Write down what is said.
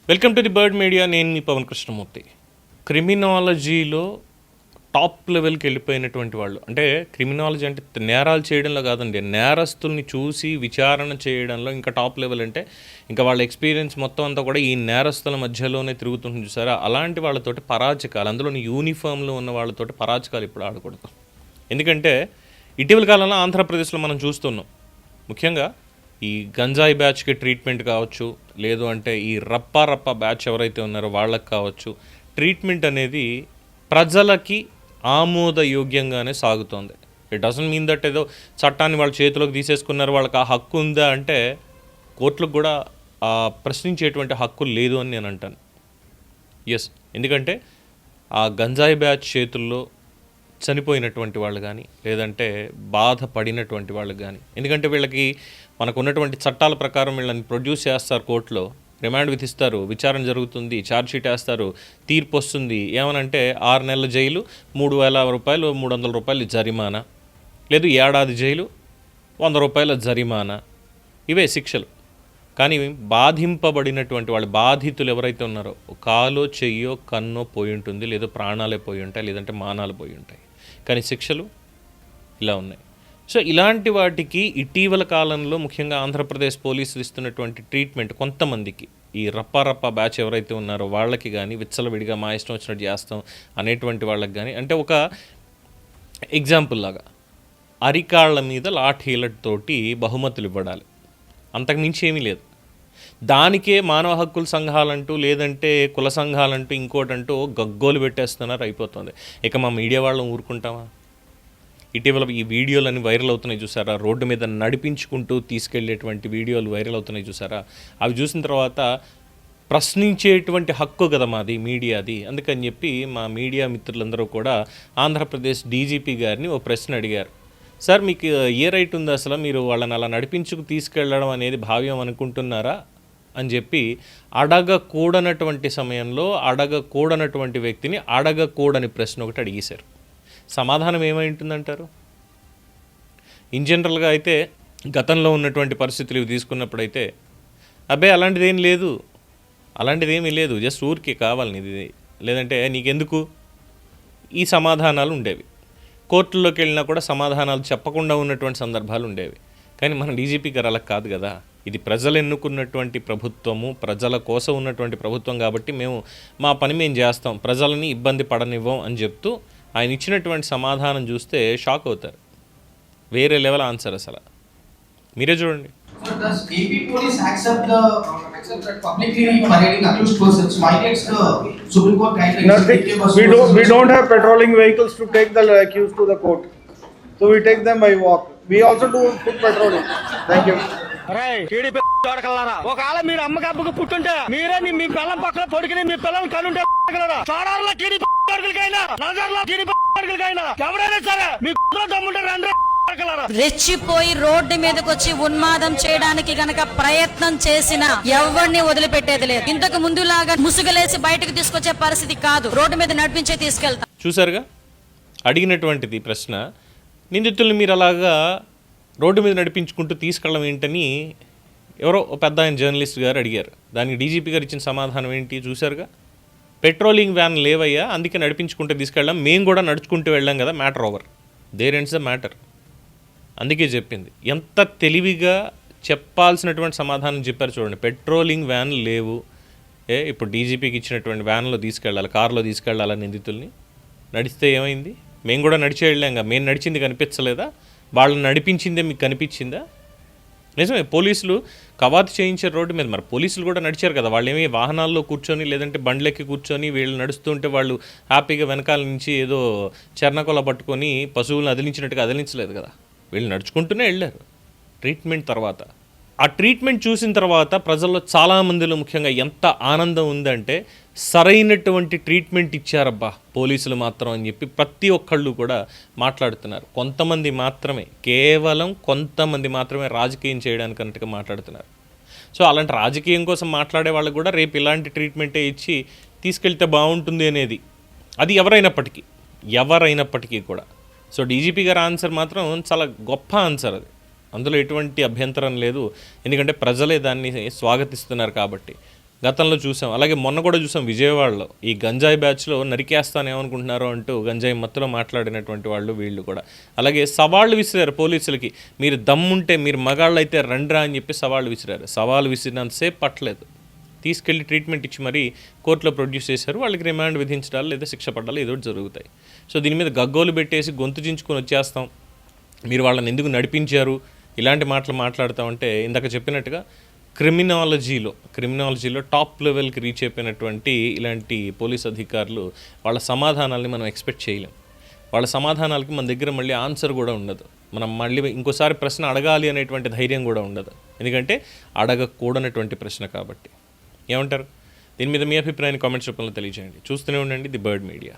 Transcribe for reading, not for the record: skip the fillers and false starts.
Welcome to the bird media. నేను మీ Pawan Krishnamurthy. క్రిమినాలజీలో top లెవెల్కి వెళ్ళిపోయినటువంటి వాళ్ళు, అంటే క్రిమినాలజీ అంటే నేరాలు చేయడంలో కాదండి, నేరస్తుల్ని చూసి విచారణ చేయడంలో ఇంకా టాప్ లెవెల్. అంటే ఇంకా వాళ్ళ ఎక్స్పీరియన్స్ మొత్తం అంతా కూడా ఈ నేరస్తుల మధ్యలోనే తిరుగుతుంది చూసారా. అలాంటి వాళ్ళతోటి పరాచకాలు, అందులోని యూనిఫామ్లో ఉన్న వాళ్ళతోటి పరాచకాలు ఇప్పుడు ఆడకూడదు. ఎందుకంటే ఇటీవల కాలంలో ఆంధ్రప్రదేశ్లో మనం చూస్తున్నాం, ముఖ్యంగా ఈ గంజాయి బ్యాచ్కి ట్రీట్మెంట్ కావచ్చు, లేదు అంటే ఈ రప్ప బ్యాచ్ ఎవరైతే ఉన్నారో వాళ్ళకి కావచ్చు, ట్రీట్మెంట్ అనేది ప్రజలకి ఆమోదయోగ్యంగానే సాగుతోంది. ఇట్ డజంట్ మీన్ దట్ ఏదో చట్టాన్ని వాళ్ళ చేతిలోకి తీసేసుకున్నారు, వాళ్ళకి ఆ హక్కు ఉందా అంటే కోర్టులకు కూడా ప్రశ్నించేటువంటి హక్కు లేదు అని నేను అంటాను. ఎస్, ఎందుకంటే ఆ గంజాయి బ్యాచ్ చేతుల్లో చనిపోయినటువంటి వాళ్ళు కానీ, లేదంటే బాధపడినటువంటి వాళ్ళు కానీ, ఎందుకంటే వీళ్ళకి మనకు ఉన్నటువంటి చట్టాల ప్రకారం వీళ్ళని ప్రొడ్యూస్ చేస్తారు, కోర్టులో రిమాండ్ విధిస్తారు, విచారణ జరుగుతుంది, ఛార్జ్షీట్ వేస్తారు, తీర్పు వస్తుంది. ఏమనంటే 6 నెలల జైలు, 3,000 రూపాయలు 300 రూపాయలు జరిమానా, లేదు ఏడాది జైలు 100 రూపాయల జరిమానా, ఇవే శిక్షలు. కానీ బాధింపబడినటువంటి వాళ్ళు, బాధితులు ఎవరైతే ఉన్నారో కాలో చెయ్యో కన్నో పోయి ఉంటుంది, లేదో ప్రాణాలే పోయి ఉంటాయి, లేదంటే మానాలు పోయి ఉంటాయి, కానీ శిక్షలు ఇలా ఉన్నాయి. సో ఇలాంటి వాటికి ఇటీవల కాలంలో ముఖ్యంగా ఆంధ్రప్రదేశ్ పోలీసులు ఇస్తున్నటువంటి ట్రీట్మెంట్ కొంతమందికి, ఈ రప్ప బ్యాచ్ ఎవరైతే ఉన్నారో వాళ్ళకి కానీ, విచ్చలవిడిగా మా ఇష్టం వచ్చినట్టు చేస్తాం అనేటువంటి వాళ్ళకి కానీ, అంటే ఒక ఎగ్జాంపుల్ లాగా అరికాళ్ళ మీద లాఠీలతోటి బహుమతులు ఇవ్వడాలి, అంతకుమించి ఏమీ లేదు. దానికే మానవ హక్కుల సంఘాలంటూ, లేదంటే కుల సంఘాలంటూ, ఇంకోటంటూ గగ్గోలు పెట్టేస్తున్నారు, అయిపోతుంది. ఇక మా మీడియా వాళ్ళని ఊరుకుంటామా? ఇటీవల ఈ వీడియోలన్నీ వైరల్ అవుతున్నాయి చూసారా, రోడ్డు మీద నడిపించుకుంటూ తీసుకెళ్లేటువంటి వీడియోలు వైరల్ అవుతున్నాయి చూసారా. అవి చూసిన తర్వాత ప్రశ్నించేటువంటి హక్కు కదా మాది, మీడియాది. అందుకని చెప్పి మా మీడియా మిత్రులందరూ కూడా ఆంధ్రప్రదేశ్ డీజీపీ గారిని ఓ ప్రశ్న అడిగారు. సార్, మీకు ఏ రైట్ ఉంది అసలు, మీరు వాళ్ళని అలా నడిపించుకు తీసుకెళ్ళడం అనేది భావ్యం అనుకుంటున్నారా అని చెప్పి అడగకూడనటువంటి సమయంలో అడగకూడనటువంటి వ్యక్తిని అడగకూడని ప్రశ్న ఒకటి అడిగేశారు. సమాధానం ఏమై ఉంటుందంటారు? ఇన్ జనరల్గా అయితే గతంలో ఉన్నటువంటి పరిస్థితులు ఇవి తీసుకున్నప్పుడైతే అబ్బే అలాంటిదేం లేదు, అలాంటిదేమీ లేదు, జస్ట్ ఊరికే కావాలి ఇది, లేదంటే నీకెందుకు, ఈ సమాధానాలు ఉండేవి. కోర్టుల్లోకి వెళ్ళినా కూడా సమాధానాలు చెప్పకుండా ఉన్నటువంటి సందర్భాలు ఉండేవి. కానీ మన డీజీపీ గారు అలా కాదు కదా. ఇది ప్రజలు ఎన్నుకున్నటువంటి ప్రభుత్వము, ప్రజల కోసం ఉన్నటువంటి ప్రభుత్వం కాబట్టి మేము మా పని మేము చేస్తాం, ప్రజలని ఇబ్బంది పడనివ్వం అని చెప్తూ ఆయన ఇచ్చినటువంటి సమాధానం చూస్తే షాక్ అవుతారు. వేరే లెవెల్ ఆన్సర్ అసలు. మీరే చూడండి. We don't have patrolling vehicles to take the accused to the court, so we take them by walk. We also do foot patrolling. Thank you. ఒకవేళ మీరు అమ్మకి అబ్బకు పుట్టుంటే మీరే మీ పిల్లల పక్కన పొడికి మీ పిల్లల్ని కనుంటే ఎవరైనా సరే మీ దమ్ముంటే రండి. రెచ్చిపోయి రోడ్డు మీదకి వచ్చి ఉన్మాదం చేయడానికి గనక ప్రయత్నం చేసిన ఎవరిని వదిలిపెట్టేది లేదు. ఇంతకు ముందులాగా ముసుగులేసి బయటకు తీసుకొచ్చే పరిస్థితి కాదు, రోడ్డు మీద నడిపించే తీసుకెళ్తాం. చూసారుగా అడిగినటువంటిది ప్రశ్న. నిందితుల్ని మీరు అలాగా రోడ్డు మీద నడిపించుకుంటూ తీసుకెళ్ళడం ఏంటని ఎవరో పెద్ద ఆయన జర్నలిస్ట్ గారు అడిగారు. దానికి డీజీపీ గారు ఇచ్చిన సమాధానం ఏంటి చూసారుగా. పెట్రోలింగ్ వ్యాన్ లేవయ్యా, అందుకే నడిపించుకుంటూ తీసుకెళ్ళాం, మేము కూడా నడుచుకుంటూ వెళ్ళాం కదా, matter over, there ends the matter. అందుకే చెప్పింది. ఎంత తెలివిగా చెప్పాల్సినటువంటి సమాధానం చెప్పారు చూడండి. పెట్రోలింగ్ వ్యాన్ లేవు, ఇప్పుడు డీజీపీకి ఇచ్చినటువంటి వ్యాన్లో తీసుకెళ్ళాలి, కారులో తీసుకెళ్ళాలి నిందితుల్ని. నడిస్తే ఏమైంది? మేము కూడా నడిచే వెళ్ళాంగా, మేము నడిచింది కనిపించలేదా? వాళ్ళని నడిపించిందే మీకు కనిపించిందా? నిజమే, పోలీసులు కవాతు చేయించారు రోడ్డు మీద, మరి పోలీసులు కూడా నడిచారు కదా. వాళ్ళు ఏమి వాహనాల్లో కూర్చొని, లేదంటే బండ్లెక్కి కూర్చొని వీళ్ళు నడుస్తుంటే వాళ్ళు హ్యాపీగా వెనకాల నుంచి ఏదో చెర్నకొల పట్టుకొని పశువులను అదిలించినట్టుగా అదిలించలేదు కదా. వీళ్ళు నడుచుకుంటూనే వెళ్ళారు. ట్రీట్మెంట్ తర్వాత, ఆ ట్రీట్మెంట్ చూసిన తర్వాత ప్రజల్లో చాలామందిలో ముఖ్యంగా ఎంత ఆనందం ఉందంటే, సరైనటువంటి ట్రీట్మెంట్ ఇచ్చారబ్బా పోలీసులు మాత్రం అని చెప్పి ప్రతి ఒక్కళ్ళు కూడా మాట్లాడుతున్నారు. కొంతమంది మాత్రమే, కేవలం కొంతమంది మాత్రమే రాజకీయం చేయడానికి అన్నట్టుగా మాట్లాడుతున్నారు. సో అలాంటి రాజకీయం కోసం మాట్లాడే వాళ్ళకు కూడా రేపు ఇలాంటి ట్రీట్మెంటే ఇచ్చి తీసుకెళ్తే బాగుంటుంది అనేది, అది ఎవరైనప్పటికీ కూడా. సో డీజీపీ గారి ఆన్సర్ మాత్రం చాలా గొప్ప ఆన్సర్, అది అందులో ఎటువంటి అభ్యంతరం లేదు. ఎందుకంటే ప్రజలే దాన్ని స్వాగతిస్తున్నారు కాబట్టి. గతంలో చూసాం. అలాగే మొన్న కూడా చూసాం విజయవాడలో ఈ గంజాయి బ్యాచ్లో నరికేస్తానేమనుకుంటున్నారో అంటూ గంజాయి మత్తులో మాట్లాడినటువంటి వాళ్ళు వీళ్ళు కూడా. అలాగే సవాళ్ళు విసిరారు పోలీసులకి, మీరు దమ్ముంటే మీరు మగాళ్ళు అయితే రండ్రా అని చెప్పి సవాళ్ళు విసిరారు. సవాళ్ళు విసిరినంతసేపు పట్టలేదు, తీసుకెళ్లి ట్రీట్మెంట్ ఇచ్చి మరీ కోర్టులో ప్రొడ్యూస్ చేశారు. వాళ్ళకి రిమాండ్ విధించడాలు లేదా శిక్ష పడ్డాలు ఏదో జరుగుతాయి. సో దీని మీద గగ్గోలు పెట్టేసి గొంతు చించుకొని వచ్చేస్తాం, మీరు వాళ్ళని ఎందుకు నడిపించారు, ఇలాంటి మాటలు మాట్లాడతామంటే ఇందాక చెప్పినట్టుగా క్రిమినాలజీలో టాప్ లెవెల్కి రీచ్ అయిపోయినటువంటి ఇలాంటి పోలీస్ అధికారులు వాళ్ళ సమాధానాలని మనం ఎక్స్పెక్ట్ చేయలేం. వాళ్ళ సమాధానాలకి మన దగ్గర మళ్ళీ ఆన్సర్ కూడా ఉండదు. మనం మళ్ళీ ఇంకోసారి ప్రశ్న అడగాలి అనేటువంటి ధైర్యం కూడా ఉండదు, ఎందుకంటే అడగకూడనటువంటి ప్రశ్న కాబట్టి. ఏమంటారు? దీని మీద మీ అభిప్రాయాన్ని కామెంట్స్ రూపంలో తెలియజేయండి. చూస్తూనే ఉండండి ది బర్డ్ మీడియా.